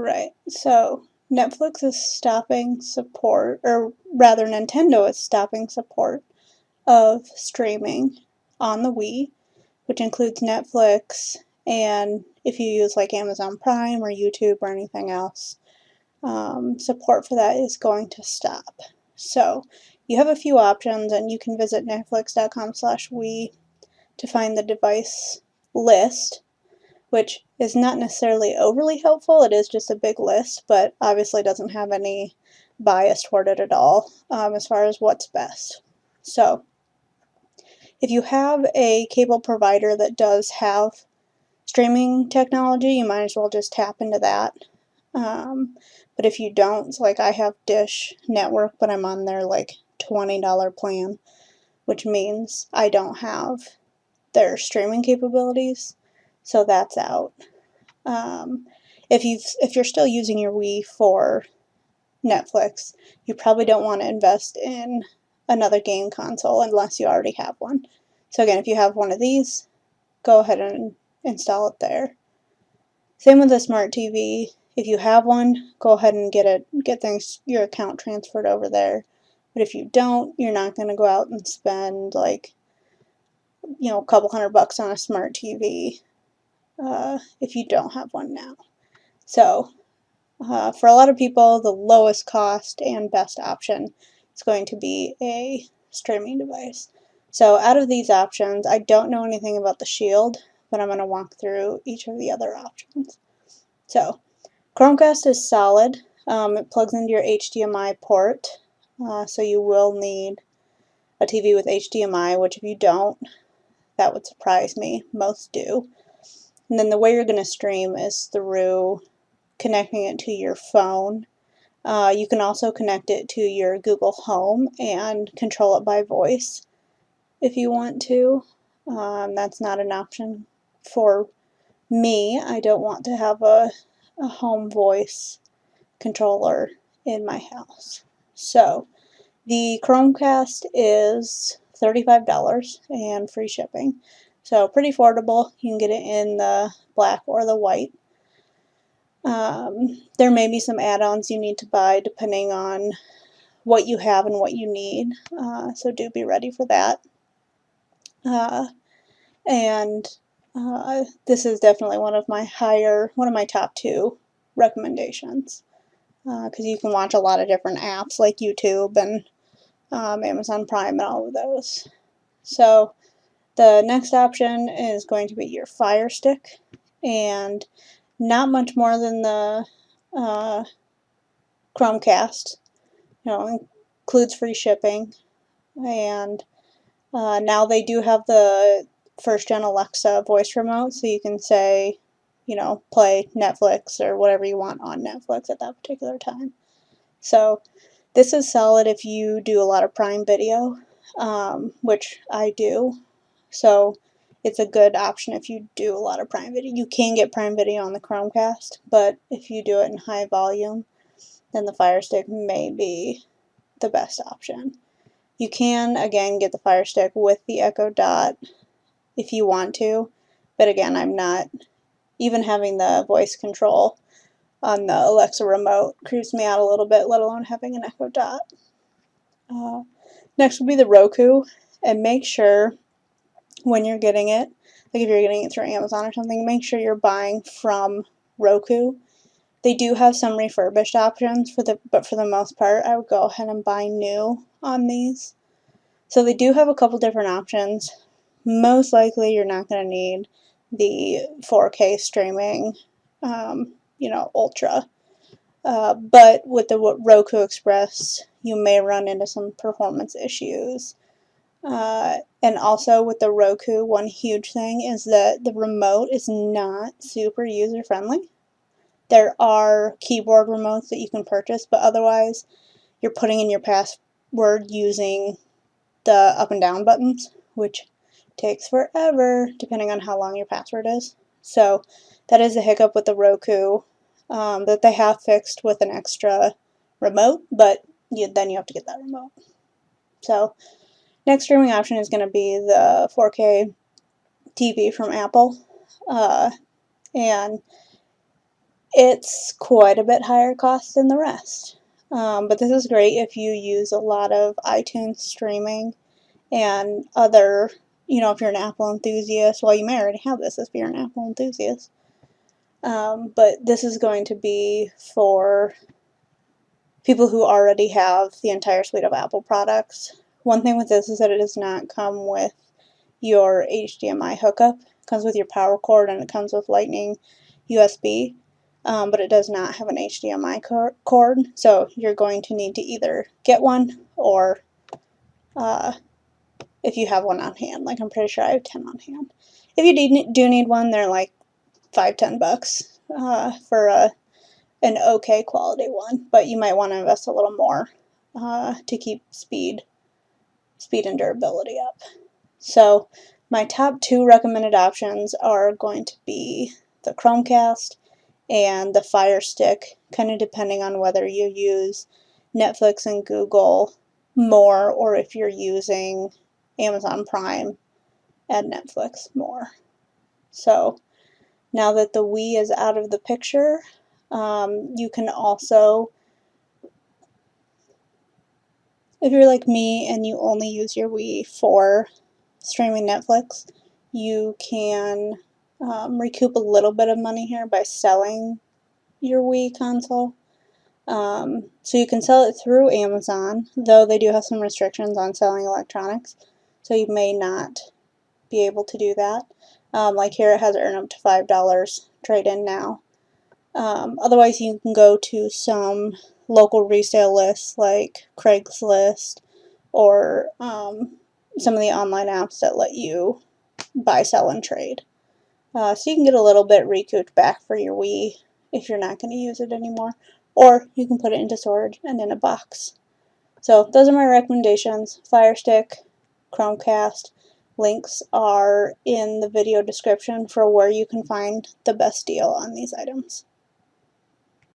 Alright, so Netflix is stopping support, or rather Nintendo is stopping support of streaming on the Wii, which includes Netflix, and if you use like Amazon Prime or YouTube or anything else, support for that is going to stop. So you have a few options, and you can visit netflix.com/Wii to find the device list, which is not necessarily overly helpful. It is just a big list, but obviously doesn't have any bias toward it at all as far as what's best. So if you have a cable provider that does have streaming technology, you might as well just tap into that. But if you don't, like I have Dish Network, but I'm on their like $20 plan, which means I don't have their streaming capabilities, so that's out. If you're still using your Wii for Netflix, you probably don't want to invest in another game console unless you already have one. So again, if you have one of these, go ahead and install it there. Same with the smart TV. If you have one, go ahead and get your account transferred over there. But if you don't, you're not going to go out and spend like, a couple $100 on a smart TV if you don't have one now. So for a lot of people, the lowest cost and best option is going to be a streaming device. So out of these options, I don't know anything about the Shield, but I'm going to walk through each of the other options. So Chromecast is solid. It plugs into your HDMI port, so you will need a TV with HDMI, which if you don't, that would surprise me. Most do. And then the way you're going to stream is through connecting it to your phone. You can also connect it to your Google Home and control it by voice if you want to. That's not an option for me. I don't want to have a home voice controller in my house. So the Chromecast is $35 and free shipping. So pretty affordable. You can get it in the black or the white. There may be some add-ons you need to buy depending on what you have and what you need. So do be ready for that. This is definitely one of my top 2 recommendations, because you can watch a lot of different apps like YouTube and Amazon Prime and all of those. So the next option is going to be your Fire Stick, and not much more than the Chromecast. Includes free shipping, and now they do have the first-gen Alexa voice remote, so you can say, play Netflix or whatever you want on Netflix at that particular time. So this is solid if you do a lot of Prime Video, which I do. So it's a good option if you do a lot of Prime Video. You can get Prime Video on the Chromecast, but if you do it in high volume, then the Fire Stick may be the best option. You can, again, get the Fire Stick with the Echo Dot if you want to, but again, I'm not, even having the voice control on the Alexa remote creeps me out a little bit, let alone having an Echo Dot. Next would be the Roku, and make sure when you're getting it, like if you're getting it through Amazon or something, make sure you're buying from Roku. They do have some refurbished options, but for the most part, I would go ahead and buy new on these. So they do have a couple different options. Most likely you're not going to need the 4K streaming, Ultra. But with the Roku Express, you may run into some performance issues. And also with the Roku, one huge thing is that the remote is not super user-friendly. There are keyboard remotes that you can purchase, but otherwise you're putting in your password using the up and down buttons, which takes forever depending on how long your password is. So that is a hiccup with the Roku that they have fixed with an extra remote, but then you have to get that remote. So next streaming option is going to be the 4K TV from Apple, and It's quite a bit higher cost than the rest. But this is great if you use a lot of iTunes streaming and other, if you're an Apple enthusiast. Well, you may already have this if you're an Apple enthusiast. But this is going to be for people who already have the entire suite of Apple products. One thing with this is that it does not come with your HDMI hookup. It comes with your power cord and it comes with Lightning USB, but it does not have an HDMI cord, so you're going to need to either get one or if you have one on hand. Like, I'm pretty sure I have 10 on hand. If you do need one, they're like $5–10 for an okay quality one, but you might want to invest a little more to keep speed and durability up. So my top 2 recommended options are going to be the Chromecast and the Fire Stick, kind of depending on whether you use Netflix and Google more or if you're using Amazon Prime and Netflix more. So now that the Wii is out of the picture, you can also, if you're like me and you only use your Wii for streaming Netflix, you can recoup a little bit of money here by selling your Wii console. So you can sell it through Amazon, though they do have some restrictions on selling electronics, so you may not be able to do that. Like here it has earn up to $5 trade-in now. Otherwise you can go to some local resale lists like Craigslist or some of the online apps that let you buy, sell, and trade. So you can get a little bit recouped back for your Wii if you're not going to use it anymore, or you can put it into storage and in a box. So those are my recommendations: Fire Stick, Chromecast. Links are in the video description for where you can find the best deal on these items.